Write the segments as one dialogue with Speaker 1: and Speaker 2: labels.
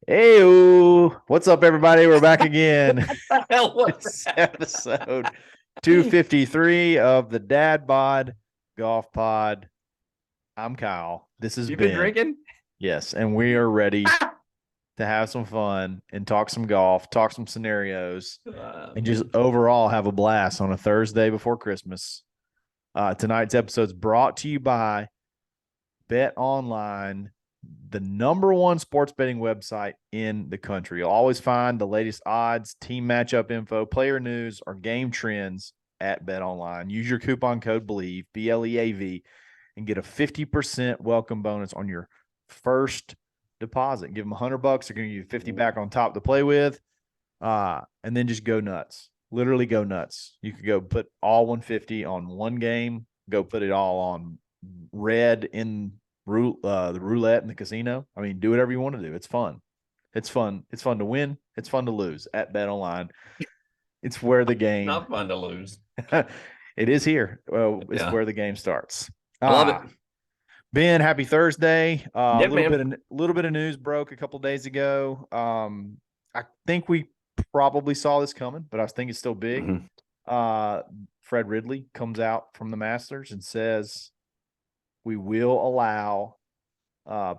Speaker 1: Hey, what's up, everybody? We're back again.
Speaker 2: The hell was
Speaker 1: It's
Speaker 2: that?
Speaker 1: episode 253 of the Dad Bod Golf Pod. I'm Kyle. This is
Speaker 2: You've been
Speaker 1: Ben.
Speaker 2: drinking?
Speaker 1: Yes, and we are ready to have some fun and talk some golf, talk some scenarios, and just overall have a blast on a Thursday before Christmas. Tonight's episode is brought to you by Bet Online, the number one sports betting website in the country. You'll always find the latest odds, team matchup info, player news, or game trends at Bet Online. Use your coupon code BLEAV, BLEAV, and get a 50% welcome bonus on your first deposit. Give them $100. They're going to give you 50 back on top to play with. And then just go nuts. Literally go nuts. You could go put all 150 on one game, go put it all on red in the roulette in the casino. I mean, do whatever you want to do. It's fun. It's fun. It's fun to win. It's fun to lose at Bet Online. It's where the game.
Speaker 2: Not fun to lose.
Speaker 1: It is here. It's
Speaker 2: Yeah.
Speaker 1: where the game starts.
Speaker 2: I love it.
Speaker 1: Ben, happy Thursday. A
Speaker 2: Yeah,
Speaker 1: little bit of news broke a couple days ago. I think we probably saw this coming, but I think it's still big. Fred Ridley comes out from the Masters and says we will allow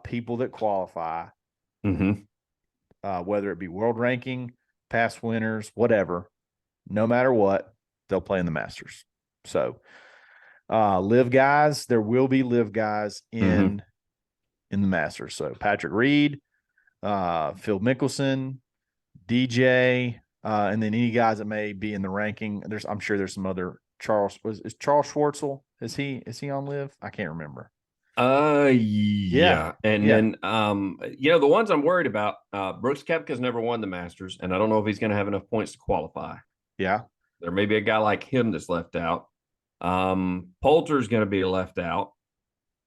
Speaker 1: people that qualify, whether it be world ranking, past winners, whatever, no matter what, they'll play in the Masters. So live guys, there will be live guys in the Masters. So Patrick Reed, Phil Mickelson, DJ, and then any guys that may be in the ranking. I'm sure there's some other. Is Charles Schwartzel? Is he on live? I can't remember.
Speaker 2: Yeah. And then the ones I'm worried about, Brooks Koepka's never won the Masters, and I don't know if he's going to have enough points to qualify.
Speaker 1: Yeah.
Speaker 2: There may be a guy like him that's left out. Poulter's going to be left out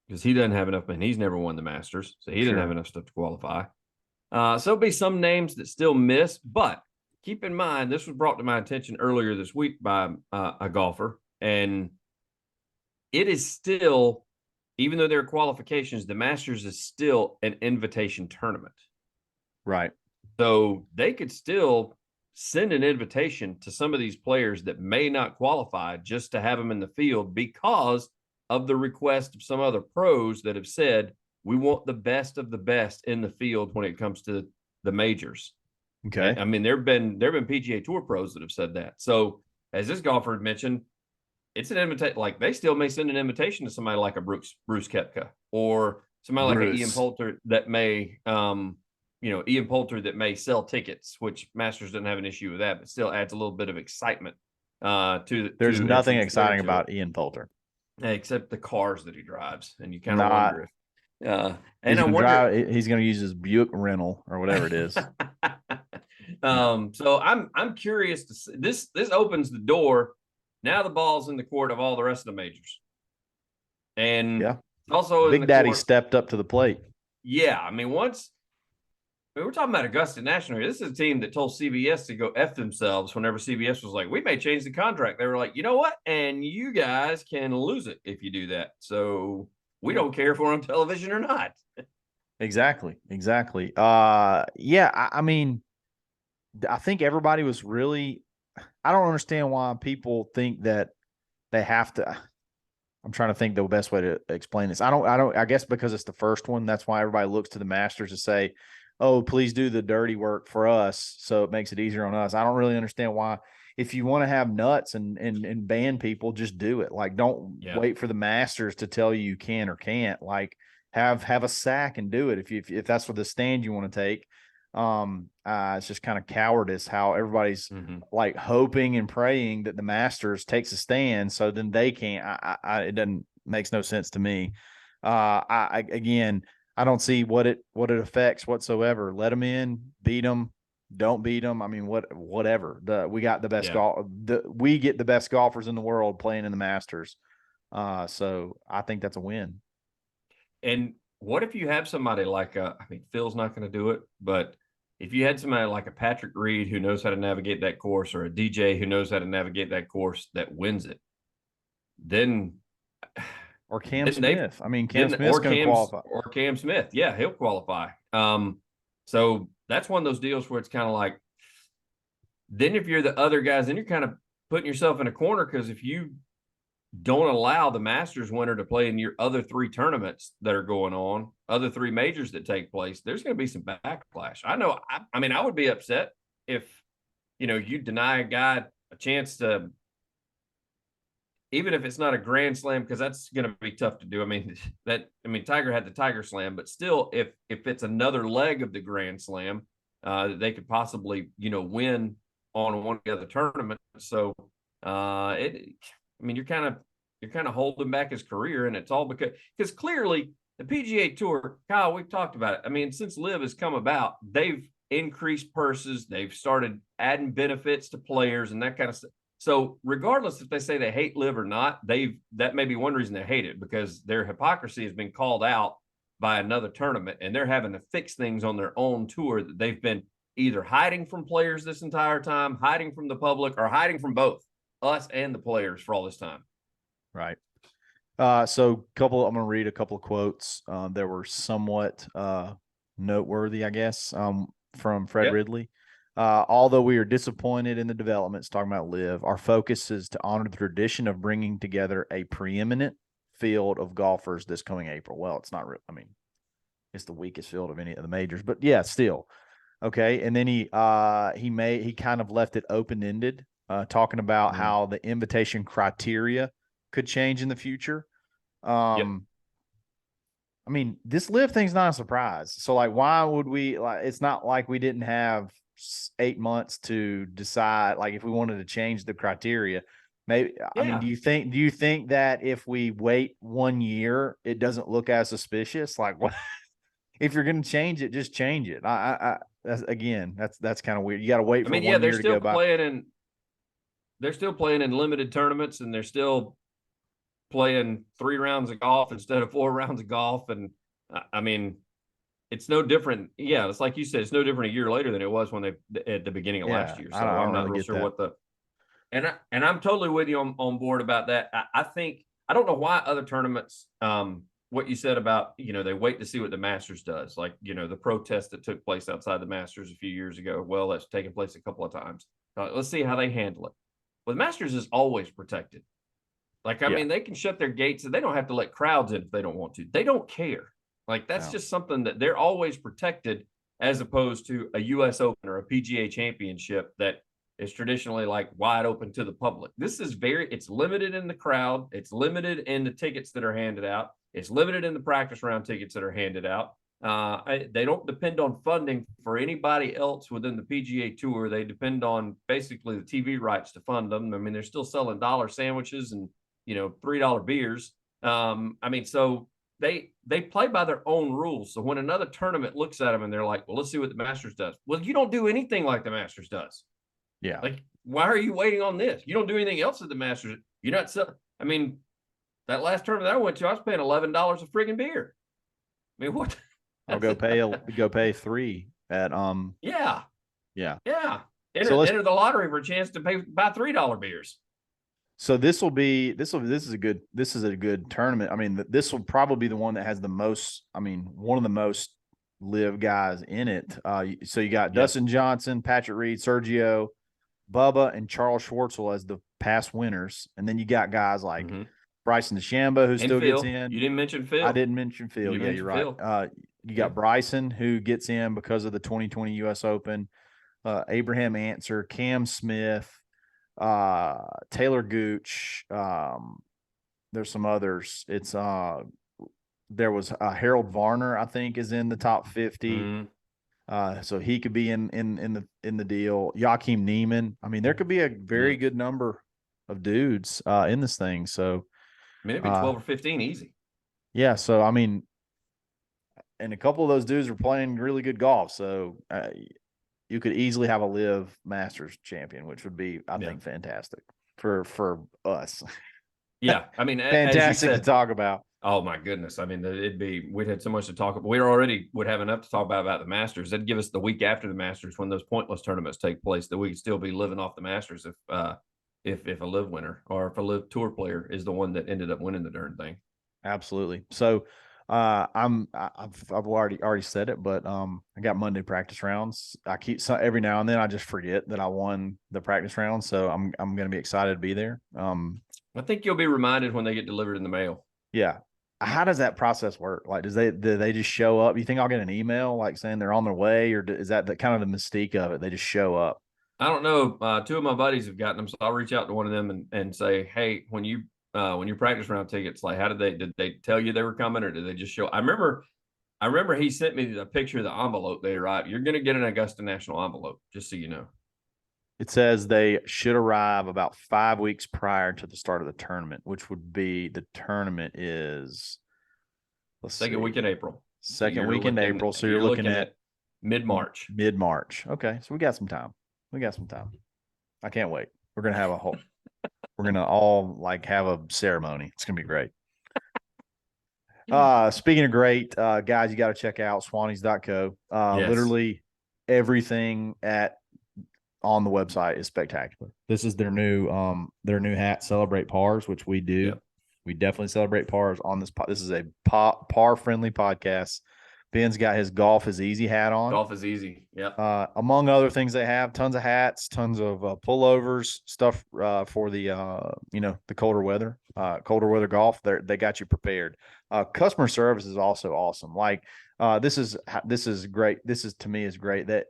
Speaker 2: because he doesn't have enough, and he's never won the Masters, so he didn't have enough stuff to qualify. So there'll be some names that still miss, but keep in mind, this was brought to my attention earlier this week by a golfer, and it is still, even though there are qualifications, the Masters is still an invitation tournament.
Speaker 1: Right.
Speaker 2: So they could still send an invitation to some of these players that may not qualify just to have them in the field because of the request of some other pros that have said, we want the best of the best in the field when it comes to the majors.
Speaker 1: Okay.
Speaker 2: I mean, there have been PGA Tour pros that have said that. So as this golfer had mentioned, it's an invitation. Like they still may send an invitation to somebody like a Bruce Koepka or somebody like an Ian Poulter that may, Ian Poulter that may sell tickets, which Masters doesn't have an issue with that, but still adds a little bit of excitement
Speaker 1: There's nothing exciting about Ian Poulter,
Speaker 2: except the cars that he drives, and you kind of wonder if.
Speaker 1: And he's going to use his Buick rental or whatever it is.
Speaker 2: So I'm curious to see, this opens the door. Now the ball's in the court of all the rest of the majors, and also
Speaker 1: Big Daddy stepped up to the plate.
Speaker 2: Yeah, I mean, we're talking about Augusta National here. This is a team that told CBS to go F themselves whenever CBS was like, we may change the contract. They were like, you know what? And you guys can lose it if you do that. So we don't care if we're on television or not.
Speaker 1: Exactly. I mean, I think everybody was really, I don't understand why people think that they have to. I'm trying to think the best way to explain this. I guess because it's the first one, that's why everybody looks to the Masters to say, oh, please do the dirty work for us so it makes it easier on us. I don't really understand why. If you want to have nuts and ban people, just do it. Like, don't wait for the Masters to tell you can or can't. Like, have a sack and do it if that's what the stand you want to take. It's just kind of cowardice how everybody's like hoping and praying that the Masters takes a stand so then they can't. It doesn't makes no sense to me. Again, I don't see what it affects whatsoever. Let them in, beat them, don't beat them. I mean, whatever. We got the best we get the best golfers in the world playing in the Masters. So I think that's a win.
Speaker 2: And what if you have somebody like Phil's not going to do it, but if you had somebody like a Patrick Reed who knows how to navigate that course, or a DJ who knows how to navigate that course that wins it, then
Speaker 1: or Cam Smith. I mean, Cam Smith's going to qualify.
Speaker 2: Or Cam Smith, yeah, he'll qualify. So that's one of those deals where it's kind of like, then if you're the other guys, then you're kind of putting yourself in a corner, because if you don't allow the Masters winner to play in your other 3 tournaments that are going on, other 3 majors that take place, there's going to be some backlash. I know. I mean, I would be upset if, you deny a guy a chance to, even if it's not a grand slam, because that's going to be tough to do. I mean, Tiger had the Tiger Slam, but still, if it's another leg of the grand slam, they could possibly, win on one of the other tournaments. So, you're kind of holding back his career, and it's all because clearly the PGA Tour, Kyle, we've talked about it. I mean, since LIV has come about, they've increased purses, they've started adding benefits to players and that kind of stuff. So regardless if they say they hate LIV or not, that may be one reason they hate it, because their hypocrisy has been called out by another tournament, and they're having to fix things on their own tour that they've been either hiding from players this entire time, hiding from the public, or hiding from both us and the players for all this time.
Speaker 1: Right. So I'm going to read a couple of quotes that were somewhat noteworthy, I guess, from Fred Ridley. Although we are disappointed in the developments, talking about LIV, our focus is to honor the tradition of bringing together a preeminent field of golfers this coming April. Well, it's not real. I mean, it's the weakest field of any of the majors, but yeah, still. Okay. And then he kind of left it open-ended, talking about how the invitation criteria could change in the future. I mean, this LIV thing's not a surprise. So like, why would we, like, it's not like we didn't have 8 months to decide, like, if we wanted to change the criteria. Maybe, I mean, do you think that if we wait 1 year, it doesn't look as suspicious? Like, what if you're going to change it, just change it. That's kind of weird. You got to wait for 1 year to go by.
Speaker 2: They're still playing in limited tournaments, and they're still playing 3 rounds of golf instead of 4 rounds of golf. And I mean, it's no different. Yeah, it's like you said, it's no different a year later than it was when at the beginning of last year. So I'm not real sure what and I'm totally with you on board about that. I think, I don't know why other tournaments, what you said about, they wait to see what the Masters does. Like, the protest that took place outside the Masters a few years ago. Well, that's taken place a couple of times. Let's see how they handle it. Well, the Masters is always protected. Like, I mean, they can shut their gates and they don't have to let crowds in if they don't want to. They don't care. Like, that's just something that they're always protected, as opposed to a U.S. Open or a PGA Championship that is traditionally like wide open to the public. This is it's limited in the crowd. It's limited in the tickets that are handed out. It's limited in the practice round tickets that are handed out. They don't depend on funding for anybody else within the PGA Tour. They depend on basically the TV rights to fund them. I mean, they're still selling dollar sandwiches and, $3 beers. So they play by their own rules. So when another tournament looks at them and they're like, well, let's see what the Masters does. Well, you don't do anything like the Masters does.
Speaker 1: Yeah.
Speaker 2: Like, why are you waiting on this? You don't do anything else at the Masters. You're not that last tournament I went to, I was paying $11 a friggin' beer. I mean, what?
Speaker 1: I'll go pay 3 at
Speaker 2: Yeah. Enter the lottery for a chance to buy $3 beers.
Speaker 1: So this is a good tournament. I mean, this will probably be the one that has the most, one of the most LIV guys in it. So you got Dustin Johnson, Patrick Reed, Sergio, Bubba, and Charles Schwartzel as the past winners. And then you got guys like Bryson DeChambeau, who still gets in.
Speaker 2: You didn't mention Phil.
Speaker 1: I didn't mention Phil. Yeah, you're right. You got Bryson, who gets in because of the 2020 U.S. Open. Abraham Answer, Cam Smith, Taylor Gooch. There's some others. It's there was Harold Varner, I think, is in the top 50. So he could be in the deal. Joachim Neiman. I mean, there could be a very good number of dudes in this thing. So
Speaker 2: it'd be 12 or 15 easy.
Speaker 1: Yeah. So and a couple of those dudes are playing really good golf. So you could easily have a LIV Masters champion, which would be, I think, fantastic for us.
Speaker 2: Yeah, I mean,
Speaker 1: fantastic to talk about.
Speaker 2: Oh my goodness! I mean, we'd had so much to talk about. We already would have enough to talk about the Masters. That'd give us the week after the Masters, when those pointless tournaments take place, that we could still be living off the Masters if a LIV winner or if a LIV Tour player is the one that ended up winning the darn thing.
Speaker 1: Absolutely. So I've already said it, but I got Monday practice rounds. Every now and then I just forget that I won the practice round, so I'm going to be excited to be there.
Speaker 2: I think you'll be reminded when they get delivered in the mail.
Speaker 1: Yeah. How does that process work? Like, do they just show up? You think I'll get an email like saying they're on their way, or is that the kind of the mystique of it? They just show up.
Speaker 2: I don't know. Two of my buddies have gotten them, so I'll reach out to one of them and say, hey, when you practice round tickets, like how did they tell you they were coming, or did they just show? I remember he sent me the picture of the envelope they arrived. You're gonna get an Augusta National envelope, just so you know.
Speaker 1: It says they should arrive about 5 weeks prior to the start of the tournament, which would be the tournament is
Speaker 2: second week in April.
Speaker 1: Second week in April. So you're looking at
Speaker 2: mid-March.
Speaker 1: Mid-March. Okay. So we got some time. I can't wait. We're going to have we're going to all like have a ceremony. It's going to be great. Speaking of great, guys, you got to check out Swannies.co.
Speaker 2: Yes.
Speaker 1: Literally everything on the website is spectacular. This is their new hat, Celebrate Pars, which we do. Yep. We definitely celebrate pars on this. This is a par friendly podcast. Ben's got his Golf is Easy hat on.
Speaker 2: Golf is easy. Yep.
Speaker 1: Among other things, they have tons of hats, tons of pullovers, stuff for the the colder weather golf. They got you prepared. Customer service is also awesome. Like this is great. This is to me is great that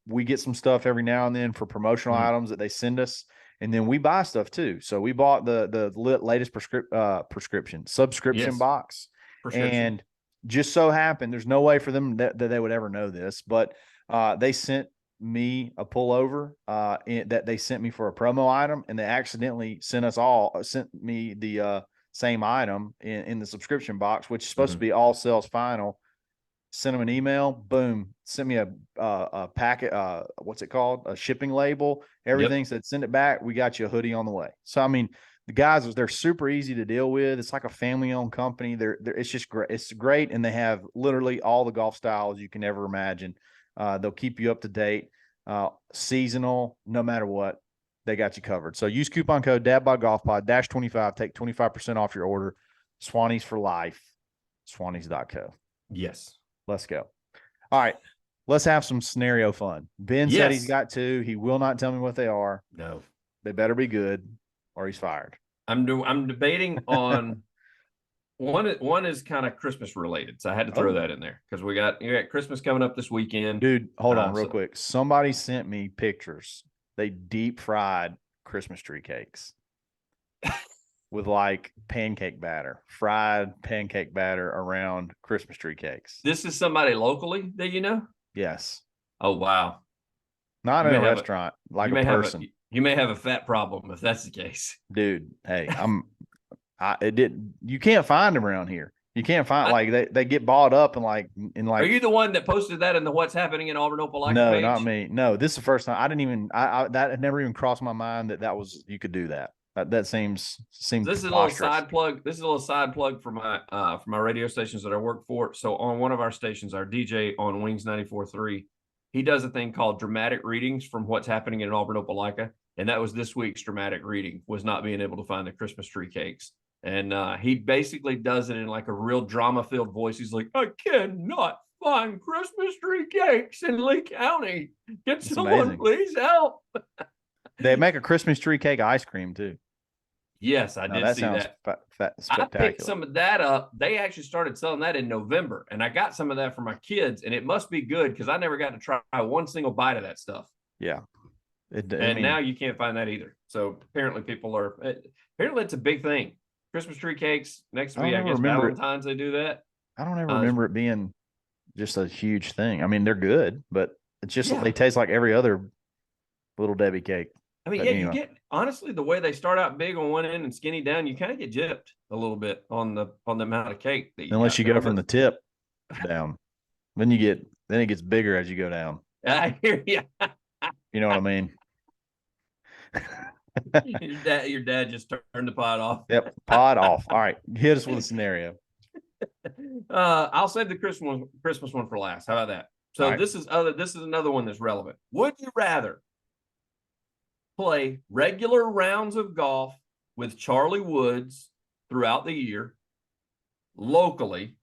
Speaker 1: we get some stuff every now and then for promotional items that they send us. And then we buy stuff too. So we bought the latest subscription box. And just so happened, there's no way for them that they would ever know this, but they sent me a pullover that they sent me for a promo item, and they accidentally sent me the same item in the subscription box, which is supposed to be all sales final. Sent them an email, boom, sent me a packet, what's it called? A shipping label, everything. Said, send it back. We got you a hoodie on the way. So, I mean, the guys, they're super easy to deal with. It's like a family owned company. It's just great. It's great. And they have literally all the golf styles you can ever imagine. They'll keep you up to date, seasonal, no matter what. They got you covered. So use coupon code DadbodGolfPod -25, take 25% off your order. Swannies for life, Swannies.co.
Speaker 2: Yes.
Speaker 1: Let's go. All right. Let's have some scenario fun. Ben said he's got two. He will not tell me what they are.
Speaker 2: No.
Speaker 1: They better be good or he's fired.
Speaker 2: I'm debating on one is kind of Christmas related. So I had to throw that in there because you got Christmas coming up this weekend.
Speaker 1: Dude, hold on real quick. Somebody sent me pictures. They deep fried Christmas tree cakes. With like fried pancake batter around Christmas tree cakes.
Speaker 2: This is somebody locally that you know?
Speaker 1: Yes.
Speaker 2: Oh, wow.
Speaker 1: Not in a restaurant, like a person.
Speaker 2: You may have a fat problem if that's the case.
Speaker 1: Dude, hey, you can't find them around here. You can't find they get bought up and like. Are
Speaker 2: you the one that posted that in the What's Happening in Auburn Opelika
Speaker 1: No,
Speaker 2: page?
Speaker 1: not me. No, this is the first time. I didn't even that had never even crossed my mind that was you could do that. That seems. This
Speaker 2: is a little side plug. This is a little side plug for my radio stations that I work for. So on one of our stations, our DJ on Wings 94.3, he does a thing called dramatic readings from What's Happening in Auburn Opelika, and that was this week's dramatic reading was not being able to find the Christmas tree cakes, and he basically does it in like a real drama filled voice. He's like, I cannot find Christmas tree cakes in Lee County. Can someone please help?
Speaker 1: They make a Christmas tree cake ice cream too.
Speaker 2: Yes, I did see that.
Speaker 1: Spectacular.
Speaker 2: I picked some of that up. They actually started selling that in November, and I got some of that for my kids, and it must be good because I never got to try one single bite of that stuff.
Speaker 1: Yeah.
Speaker 2: Now you can't find that either. So apparently apparently it's a big thing. Christmas tree cakes next week. I guess Valentine's they do that.
Speaker 1: I don't ever remember it being just a huge thing. I mean, they're good, but it's just they taste like every other Little Debbie cake.
Speaker 2: I mean, you get honestly the way they start out big on one end and skinny down, you kind of get gypped a little bit on the amount of cake that
Speaker 1: unless you go from the tip down. Then it gets bigger as you go down.
Speaker 2: I hear you.
Speaker 1: You know what I mean?
Speaker 2: Your dad just turned the pot off.
Speaker 1: Yep, pot off. All right, hit us with a scenario.
Speaker 2: I'll save the Christmas one for last. How about that? So this is another one that's relevant. Would you rather play regular rounds of golf with Charlie Woods throughout the year locally,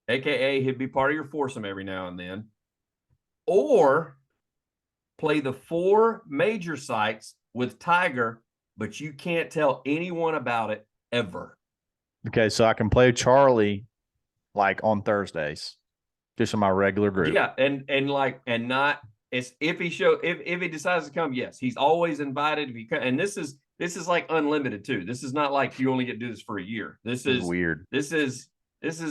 Speaker 2: AKA he'd be part of your foursome every now and then, or play the 4 major sites with Tiger, but you can't tell anyone about it ever.
Speaker 1: Okay, so I can play Charlie like on Thursdays, just in my regular group.
Speaker 2: Yeah, and not it's if he decides to come, yes, he's always invited. If he come, and this is like unlimited too. This is not like you only get to do this for a year.
Speaker 1: This is weird.
Speaker 2: This is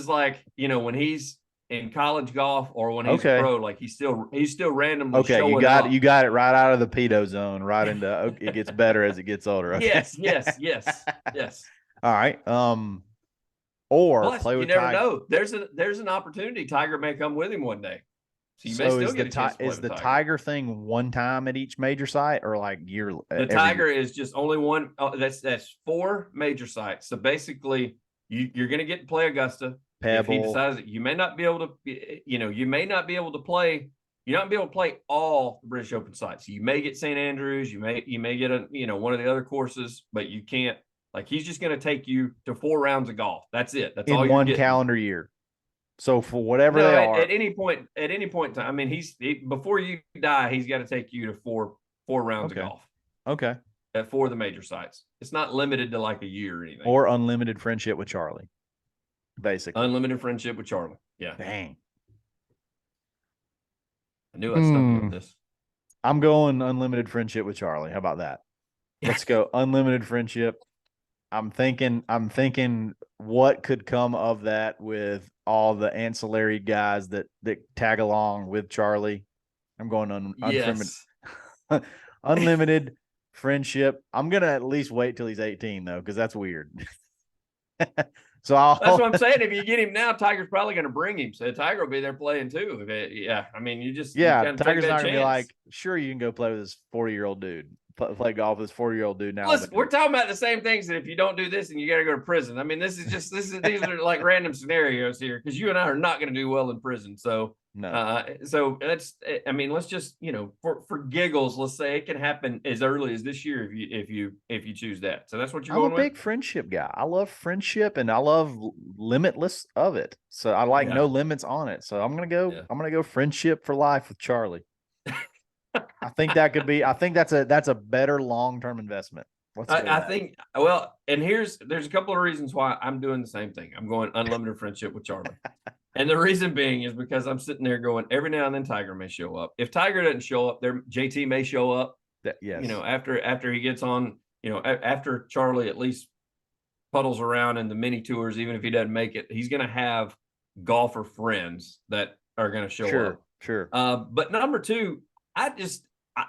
Speaker 2: like, you know, when he's in college golf or when he's
Speaker 1: Okay.
Speaker 2: a pro, like he's still randomly
Speaker 1: Okay,
Speaker 2: showing
Speaker 1: you got
Speaker 2: up.
Speaker 1: it it right out of the pedo zone, right into it gets better as it gets older. Okay?
Speaker 2: Yes.
Speaker 1: All right. Or
Speaker 2: Plus,
Speaker 1: play
Speaker 2: you
Speaker 1: with
Speaker 2: never
Speaker 1: Tiger.
Speaker 2: know. There's an opportunity. Tiger may come with him one day. So you may
Speaker 1: So
Speaker 2: still get a chance to play
Speaker 1: is
Speaker 2: with
Speaker 1: the
Speaker 2: Tiger.
Speaker 1: Tiger thing one time at each major site or like year?
Speaker 2: The Tiger is just only one. Oh, that's 4 major sites. So basically, you're going to get to play Augusta.
Speaker 1: Pebble.
Speaker 2: If he decides that you may not be able to, you may not be able to play. You're not be able to play all the British Open sites. You may get St. Andrews. You may get one of the other courses, but you can't. Like he's just going to take you to 4 rounds of golf. That's it. That's all
Speaker 1: in
Speaker 2: you're
Speaker 1: one
Speaker 2: getting.
Speaker 1: calendar year. So for whatever
Speaker 2: No,
Speaker 1: they are,
Speaker 2: at any point in time. I mean, before you die, he's got to take you to four rounds of golf.
Speaker 1: Okay.
Speaker 2: At 4 of the major sites. It's not limited to like a year or anything.
Speaker 1: Or unlimited friendship with Charlie. Basically.
Speaker 2: Unlimited friendship with Charlie. Yeah.
Speaker 1: Dang.
Speaker 2: I knew I'd stump you on this.
Speaker 1: I'm going unlimited friendship with Charlie. How about that? Let's go unlimited friendship. I'm thinking what could come of that with all the ancillary guys that tag along with Charlie. I'm going unlimited friendship. I'm going to at least wait till he's 18 though, because that's weird. So
Speaker 2: that's what I'm saying. If you get him now, Tiger's probably going to bring him. So Tiger will be there playing too. I mean, Tiger's
Speaker 1: not going to be like, sure, you can go play with this 40-year-old dude. Play golf with this 40-year-old dude now.
Speaker 2: Listen, we're talking about the same things that if you don't do this and you got to go to prison. I mean, these are like random scenarios here because you and I are not going to do well in prison. So
Speaker 1: no.
Speaker 2: So let's just, for giggles, let's say it can happen as early as this year if you choose that. So that's what you're going with.
Speaker 1: I'm a big friendship guy. I love friendship and I love limitless of it. So I like no limits on it. So I'm gonna go friendship for life with Charlie. I think that's a better long-term investment.
Speaker 2: I think, well, and there's a couple of reasons why I'm doing the same thing. I'm going unlimited friendship with Charlie. And the reason being is because I'm sitting there going, every now and then Tiger may show up. If Tiger doesn't show up, JT may show up.
Speaker 1: Yes.
Speaker 2: After he gets on, after Charlie at least puddles around in the mini tours, even if he doesn't make it, he's going to have golfer friends that are going to show up.
Speaker 1: Sure.
Speaker 2: But number 2,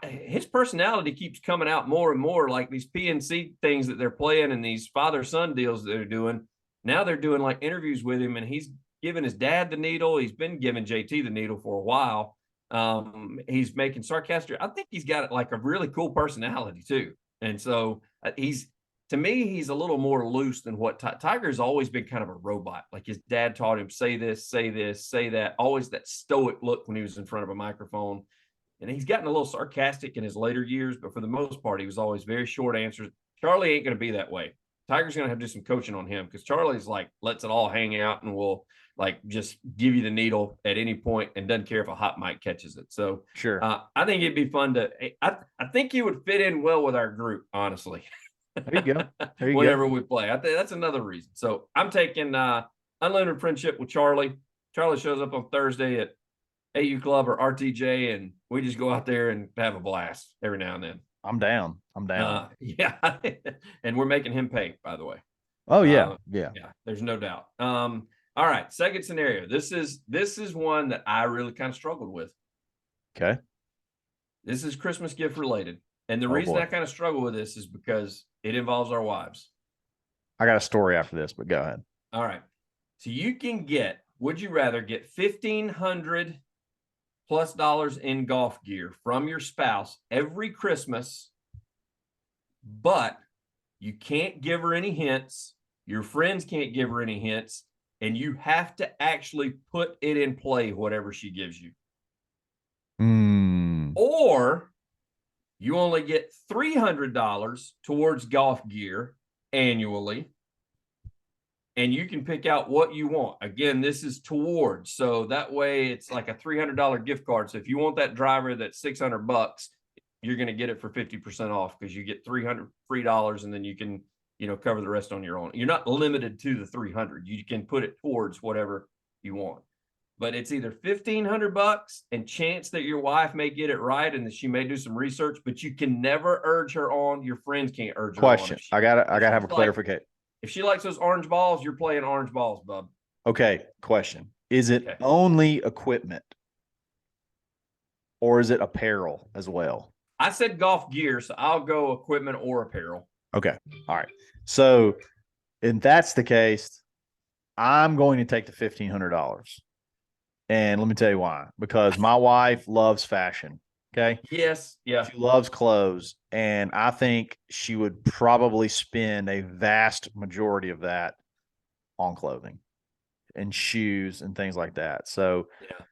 Speaker 2: his personality keeps coming out more and more, like these PNC things that they're playing and these father-son deals that they're doing. Now they're doing like interviews with him and he's giving his dad the needle. He's been giving JT the needle for a while. He's making sarcastic. I think he's got like a really cool personality too. And so to me, he's a little more loose than what Tiger's always been kind of a robot. Like his dad taught him, say this, say that, always that stoic look when he was in front of a microphone. And he's gotten a little sarcastic in his later years, but for the most part, he was always very short answers. Charlie ain't going to be that way. Tiger's going to have to do some coaching on him because Charlie's like, lets it all hang out and will like just give you the needle at any point and doesn't care if a hot mic catches it. So
Speaker 1: sure.
Speaker 2: I think it'd be fun I think he would fit in well with our group, honestly.
Speaker 1: There you go.
Speaker 2: Whenever we play. I think that's another reason. So I'm taking unlimited friendship with Charlie. Charlie shows up on Thursday at AU Club or RTJ, and we just go out there and have a blast every now and then.
Speaker 1: I'm down.
Speaker 2: Yeah. And we're making him pay, by the way.
Speaker 1: Oh, yeah.
Speaker 2: Yeah. There's no doubt. All right. Second scenario. This is one that I really kind of struggled with.
Speaker 1: Okay.
Speaker 2: This is Christmas gift related. And the reason I kind of struggle with this is because it involves our wives.
Speaker 1: I got a story after this, but go ahead.
Speaker 2: All right. So would you rather get $1,500+ in golf gear from your spouse every Christmas, but you can't give her any hints, your friends can't give her any hints, and you have to actually put it in play, whatever she gives you? Or you only get $300 towards golf gear annually, and you can pick out what you want. Again, this is towards, so that way it's like a $300 gift card. So if you want that driver that's $600, you're going to get it for 50% off because you get $300 free dollars, and then you can, cover the rest on your own. You're not limited to the 300. You can put it towards whatever you want. But it's either $1,500 and chance that your wife may get it right and that she may do some research, but you can never urge her on. Your friends can't urge her on.
Speaker 1: Question. I gotta have a clarification.
Speaker 2: If she likes those orange balls, you're playing orange balls, bub.
Speaker 1: Okay. Question. Is it only equipment or is it apparel as well?
Speaker 2: I said golf gear, so I'll go equipment or apparel.
Speaker 1: Okay. All right. So if that's the case, I'm going to take the $1,500. And let me tell you why. Because my wife loves fashion. Okay.
Speaker 2: Yes. Yeah.
Speaker 1: She loves clothes. And I think she would probably spend a vast majority of that on clothing and shoes and things like that. So
Speaker 2: yeah.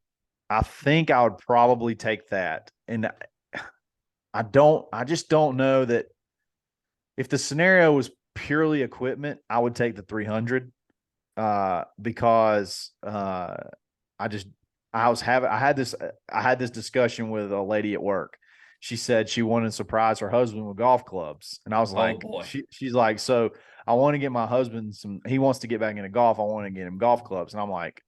Speaker 1: I think I would probably take that. And I just don't know that if the scenario was purely equipment, I would take the 300 because I had this discussion with a lady at work. She said she wanted to surprise her husband with golf clubs. And I was like, she's like, so I want to get my husband he wants to get back into golf. I want to get him golf clubs. And I'm like,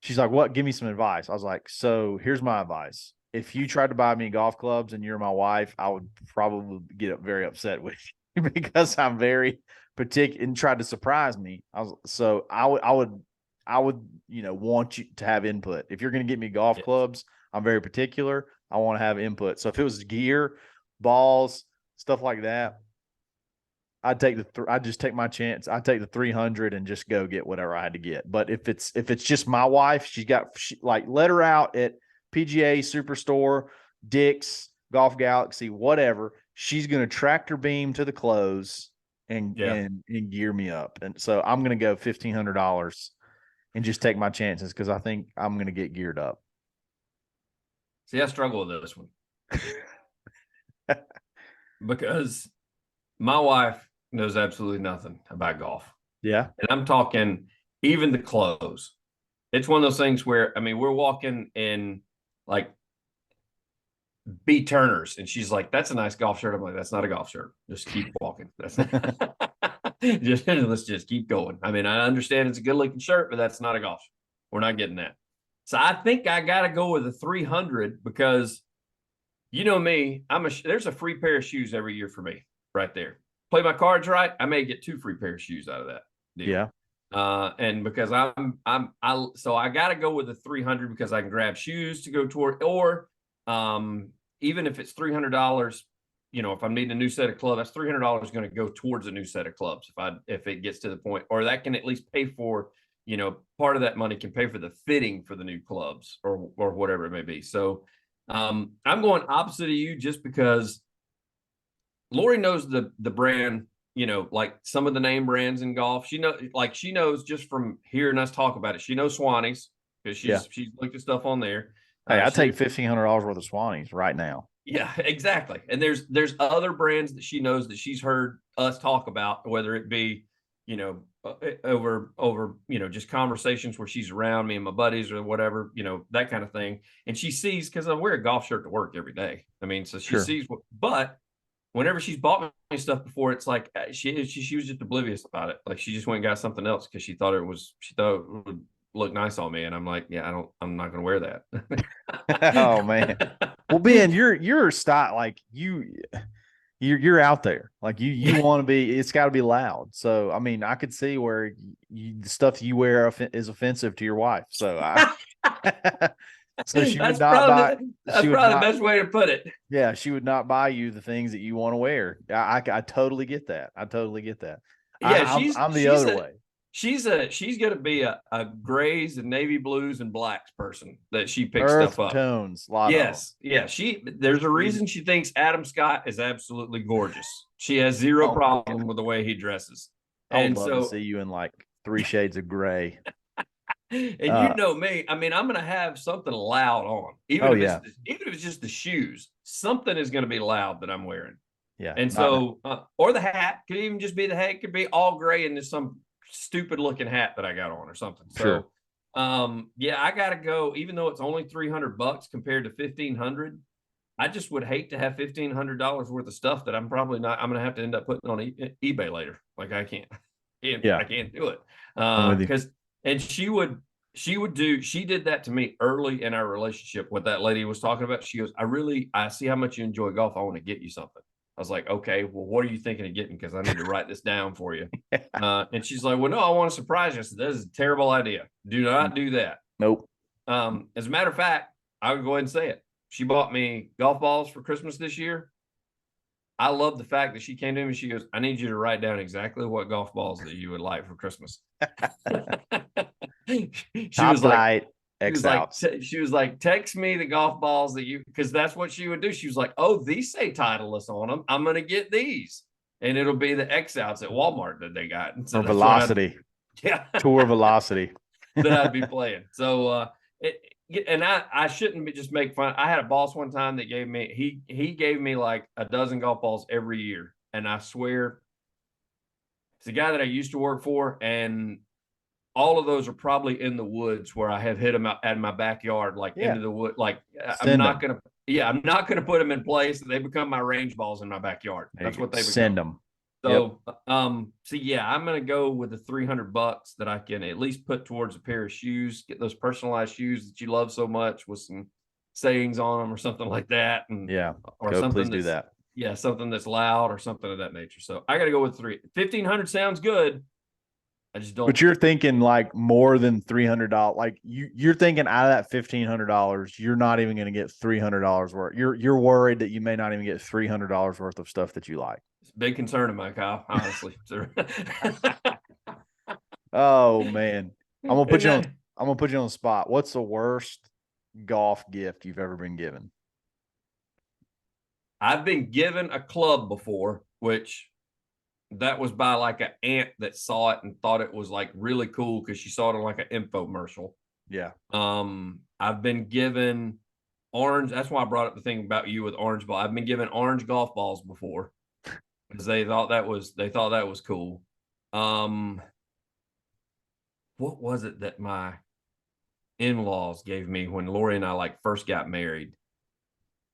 Speaker 1: she's like, what? Give me some advice. I was like, so here's my advice. If you tried to buy me golf clubs and you're my wife, I would probably get very upset with you because I'm very particular and tried to surprise me. I would, want you to have input. If you're going to get me golf clubs, I'm very particular. I want to have input. So if it was gear, balls, stuff like that, I'd just take my chance. I'd take the 300 and just go get whatever I had to get. But if it's just my wife, let her out at PGA Superstore, Dick's, Golf Galaxy, whatever. She's going to tractor beam to the clothes and gear me up. And so I'm going to go $1,500 and just take my chances because I think I'm going to get geared up.
Speaker 2: See, I struggle with this one because my wife knows absolutely nothing about golf.
Speaker 1: Yeah.
Speaker 2: And I'm talking even the clothes. It's one of those things where, we're walking in like B Turners and she's like, that's a nice golf shirt. I'm like, that's not a golf shirt. Just keep walking. Let's just keep going. I understand it's a good looking shirt, but that's not a golf shirt. We're not getting that. So I think I got to go with a 300 because you know me, there's a free pair of shoes every year for me right there. Play my cards right, I may get 2 free pair of shoes out of that deal.
Speaker 1: Yeah.
Speaker 2: And because so I got to go with the 300 because I can grab shoes to go toward, or even if it's $300, if I'm needing a new set of clubs, that's $300 going to go towards a new set of clubs. If it gets to the point, or that can at least pay for, part of that money can pay for the fitting for the new clubs or whatever it may be. So I'm going opposite of you just because Lori knows the brand, like some of the name brands in golf. She knows just from hearing us talk about it. She knows Swannies because she's looked at stuff on there.
Speaker 1: Hey, I take $1,500 worth of Swannies right now.
Speaker 2: Yeah, exactly. And there's other brands that she knows that she's heard us talk about, whether it be, over, just conversations where she's around me and my buddies or whatever, that kind of thing. And she sees, because I wear a golf shirt to work every day. So she sees but whenever she's bought me stuff before, it's like she was just oblivious about it. Like she just went and got something else because she thought it would look nice on me. And I'm like, I'm not going to wear that.
Speaker 1: Oh man. Well, Ben, you're style, like you're out there. Like you want to be, it's got to be loud. So, I could see where the stuff you wear is offensive to your wife. So so she would not buy.
Speaker 2: That's probably the best way to put it.
Speaker 1: Yeah, she would not buy you the things that you want to wear. I totally get that. I totally get that.
Speaker 2: Yeah,
Speaker 1: I'm the other way.
Speaker 2: She's going to be a grays and navy blues and blacks person that she picks
Speaker 1: Earth
Speaker 2: stuff up.
Speaker 1: Tones.
Speaker 2: Yes. Yeah. There's a reason she thinks Adam Scott is absolutely gorgeous. She has zero problem with the way he dresses.
Speaker 1: I would love to see you in like 3 shades of gray.
Speaker 2: And you know me, I'm going to have something loud on. Even if it's just the shoes, something is going to be loud that I'm wearing.
Speaker 1: Yeah.
Speaker 2: And so, or the hat could even just be the hat. It could be all gray and just some stupid looking hat that I got on or something.
Speaker 1: Sure.
Speaker 2: So, yeah, I got to go, even though it's only $300 compared to 1,500. I just would hate to have $1,500 worth of stuff that I'm probably not, I'm going to have to end up putting on eBay later. Like I can't,
Speaker 1: Yeah.
Speaker 2: I can't do it.
Speaker 1: I'm with you.
Speaker 2: Cause, and she did that to me early in our relationship. What that lady was talking about, she goes, I see how much you enjoy golf. I want to get you something. I was like, okay, well, what are you thinking of getting? Cause I need to write this down for you. And she's like, well, no, I want to surprise you. I said, this is a terrible idea. Do not do that.
Speaker 1: Nope.
Speaker 2: As a matter of fact, I would go ahead and say it. She bought me golf balls for Christmas this year. I love the fact that she came to me and she goes, I need you to write down exactly what golf balls that you would like for Christmas.
Speaker 1: Top light, X out.
Speaker 2: She was like, text me the golf balls that you, because that's what she would do. She was like, oh, these say Titleist on them. I'm going to get these. And it'll be the X outs at Walmart that they got. And so
Speaker 1: or velocity.
Speaker 2: Yeah.
Speaker 1: Tour velocity.
Speaker 2: That I'd be playing. So, and I shouldn't be just make fun. I had a boss one time that gave me, he gave me like a dozen golf balls every year. And I swear it's a guy that I used to work for. And all of those are probably in the woods where I have hit them out in my backyard, like into the wood. Like I'm not going to put them in place. They become my range balls in my backyard. That's what they become.
Speaker 1: Send them.
Speaker 2: So, so yeah, I'm going to go with the $300 that I can at least put towards a pair of shoes, get those personalized shoes that you love so much with some sayings on them or something like that. And or something
Speaker 1: please do that.
Speaker 2: Yeah. Something that's loud or something of that nature. So I got to go with 1,500 sounds good. I just don't.
Speaker 1: But you're thinking like more than $300. Like you're thinking out of that $1,500, you're not even going to get $300 worth. You're worried that you may not even get $300 worth of stuff that you like.
Speaker 2: It's a big concern of mine, Kyle, honestly.
Speaker 1: Oh man. I'm gonna put you on the spot. What's the worst golf gift you've ever been given?
Speaker 2: I've been given a club before, which that was by like an aunt that saw it and thought it was like really cool because she saw it on like an infomercial.
Speaker 1: Yeah.
Speaker 2: I've been given orange. That's why I brought up the thing about you with orange ball. I've been given orange golf balls before because they thought that was cool. What was it that my in-laws gave me when Lori and I like first got married?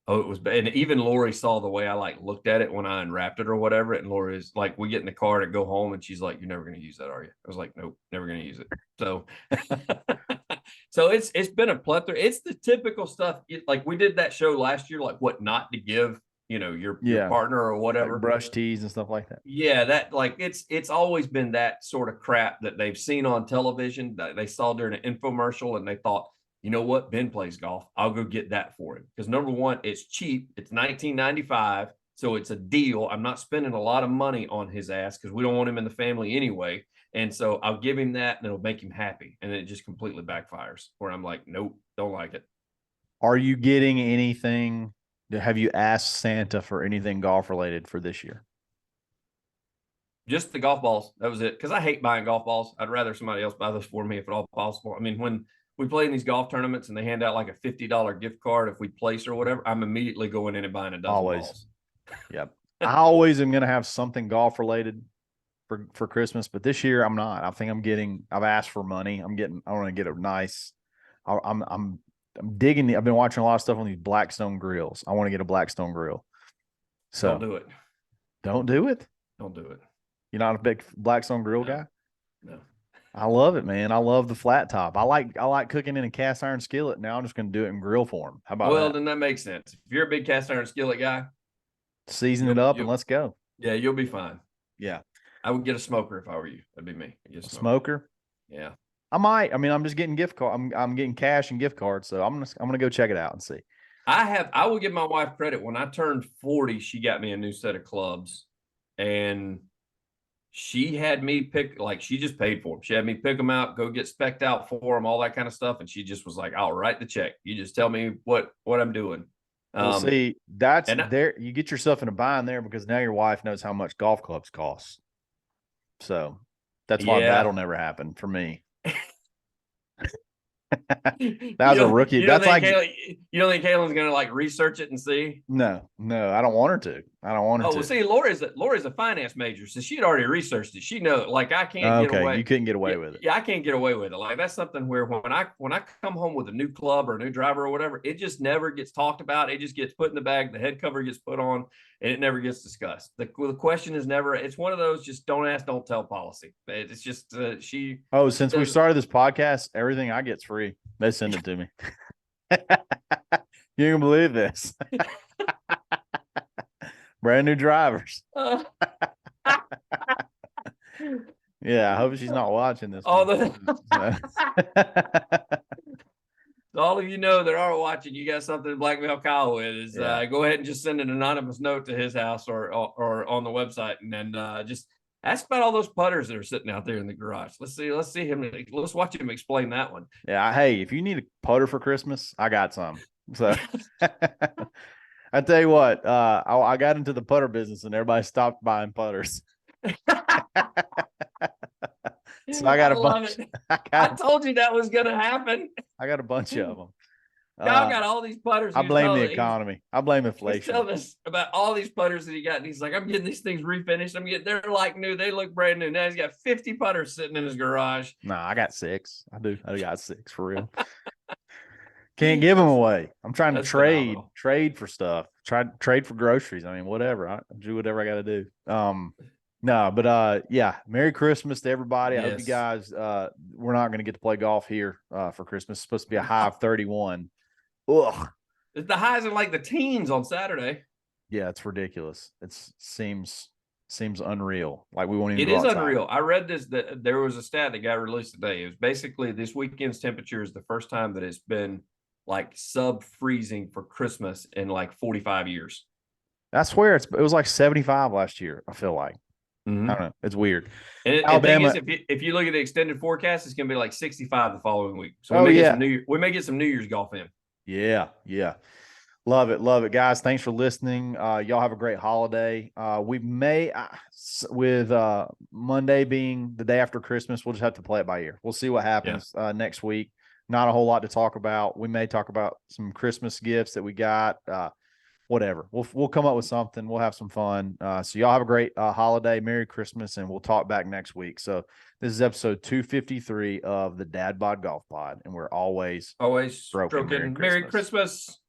Speaker 2: Oh, it was, and even Lori saw the way I like looked at it when I unwrapped it or whatever. And Lori's like, we get in the car to go home, and she's like, "You're never going to use that, are you?" I was like, "Nope, never going to use it." So, so it's been a plethora. It's the typical stuff. Like we did that show last year, like what not to give, your partner or whatever,
Speaker 1: like brush tees and stuff like that.
Speaker 2: Yeah, that like it's always been that sort of crap that they've seen on television that they saw during an infomercial, and they thought, you know what? Ben plays golf. I'll go get that for him. Because number one, it's cheap. It's $19.95. So it's a deal. I'm not spending a lot of money on his ass because we don't want him in the family anyway. And so I'll give him that and it'll make him happy. And it just completely backfires where I'm like, nope, don't like it.
Speaker 1: Are you getting anything? Have you asked Santa for anything golf related for this year?
Speaker 2: Just the golf balls. That was it. Because I hate buying golf balls. I'd rather somebody else buy those for me if at all possible. I mean, when we play in these golf tournaments and they hand out like a $50 gift card if we place or whatever, I'm immediately going in and buying a dozen balls.
Speaker 1: Yep. I always am going to have something golf related for Christmas, but this year I'm not. I think I've asked for money. I want to get it nice. I'm digging. I've been watching a lot of stuff on these Blackstone grills. I want to get a Blackstone grill. So
Speaker 2: don't do it.
Speaker 1: Don't do it.
Speaker 2: Don't do it.
Speaker 1: You're not a big Blackstone grill guy?
Speaker 2: No.
Speaker 1: I love it, man. I love the flat top. I like cooking in a cast iron skillet. Now I'm just going to do it in grill form. How about that?
Speaker 2: Then that makes sense. If you're a big cast iron skillet guy,
Speaker 1: season it up and let's go.
Speaker 2: Yeah, you'll be fine.
Speaker 1: Yeah.
Speaker 2: I would get a smoker if I were you. That'd be me.
Speaker 1: A smoker?
Speaker 2: Yeah.
Speaker 1: I might. I mean, I'm just getting gift card. I'm getting cash and gift cards, so I'm gonna go check it out and see.
Speaker 2: I will give my wife credit. When I turned 40, she got me a new set of clubs, and she had me pick, like, she just paid for them. She had me pick them out, go get spec'd out for them, all that kind of stuff. And she just was like, I'll write the check. You just tell me what I'm doing.
Speaker 1: Well, see, that's there. You get yourself in a bind there because now your wife knows how much golf clubs cost. So that's why that'll never happen for me. That was a rookie. That's like,
Speaker 2: you don't think Caitlin's going to like research it and see?
Speaker 1: No, I don't want her to. I don't want her
Speaker 2: Oh, well,
Speaker 1: to.
Speaker 2: see, Lori's a finance major, so she'd already researched it. She knows, like, I can't get
Speaker 1: Okay,
Speaker 2: away.
Speaker 1: you couldn't get away
Speaker 2: Yeah,
Speaker 1: with it.
Speaker 2: yeah, I can't get away with it. Like, that's something where when I come home with a new club or a new driver or whatever, it just never gets talked about. It just gets put in the bag. The head cover gets put on, and it never gets discussed. The question is never. It's one of those just don't ask, don't tell policy. It's just she.
Speaker 1: Oh,
Speaker 2: She
Speaker 1: since we
Speaker 2: does.
Speaker 1: started this podcast, everything I get's free. They send it to me. You can believe this. Brand new drivers. Yeah, I hope she's not watching this
Speaker 2: all
Speaker 1: one.
Speaker 2: the all of you know that are watching, you got something to blackmail Kyle with. Is
Speaker 1: Yeah.
Speaker 2: go ahead and just send an anonymous note to his house or on the website, and then just ask about all those putters that are sitting out there in the garage. Let's see him. Let's watch him explain that one.
Speaker 1: Yeah. Hey, if you need a putter for Christmas, I got some. So I tell you what, I got into the putter business and everybody stopped buying putters. So I got a bunch.
Speaker 2: I told you that was going to happen.
Speaker 1: I got a bunch of them.
Speaker 2: Kyle got all these putters.
Speaker 1: I blame the economy. I blame inflation.
Speaker 2: He's telling us about all these putters that he got. And he's like, I'm getting these things refinished. They're like new. They look brand new. Now he's got 50 putters sitting in his garage.
Speaker 1: Nah, I got 6. I do. I got 6 for real. Can't give them away. I'm trying to trade for stuff. Trade for groceries. I mean, whatever. I do whatever I got to do. No, but yeah, Merry Christmas to everybody. I hope you guys we're not going to get to play golf here for Christmas. It's supposed to be a high of 31. Ugh.
Speaker 2: The highs are like the teens on Saturday.
Speaker 1: Yeah, it's ridiculous. It seems unreal. Like we won't even.
Speaker 2: It is unreal. I read this that there was a stat that got released today. It was basically this weekend's temperature is the first time that it's been like sub freezing for Christmas in like 45 years.
Speaker 1: I swear it was like 75 last year. I feel like. Mm-hmm. I don't know. It's weird.
Speaker 2: And Alabama, the thing is, if you look at the extended forecast, it's going to be like 65 the following week. So we may get some New Year's golf in.
Speaker 1: Yeah, yeah. Love it, guys. Thanks for listening. Y'all have a great holiday. We may, with Monday being the day after Christmas, we'll just have to play it by ear. We'll see what happens next week. Not a whole lot to talk about. We may talk about some Christmas gifts that we got. Whatever. We'll come up with something. We'll have some fun. So y'all have a great holiday. Merry Christmas, and we'll talk back next week. So this is episode 253 of the Dadbod Golf Pod, and we're always
Speaker 2: stroking. Merry Christmas.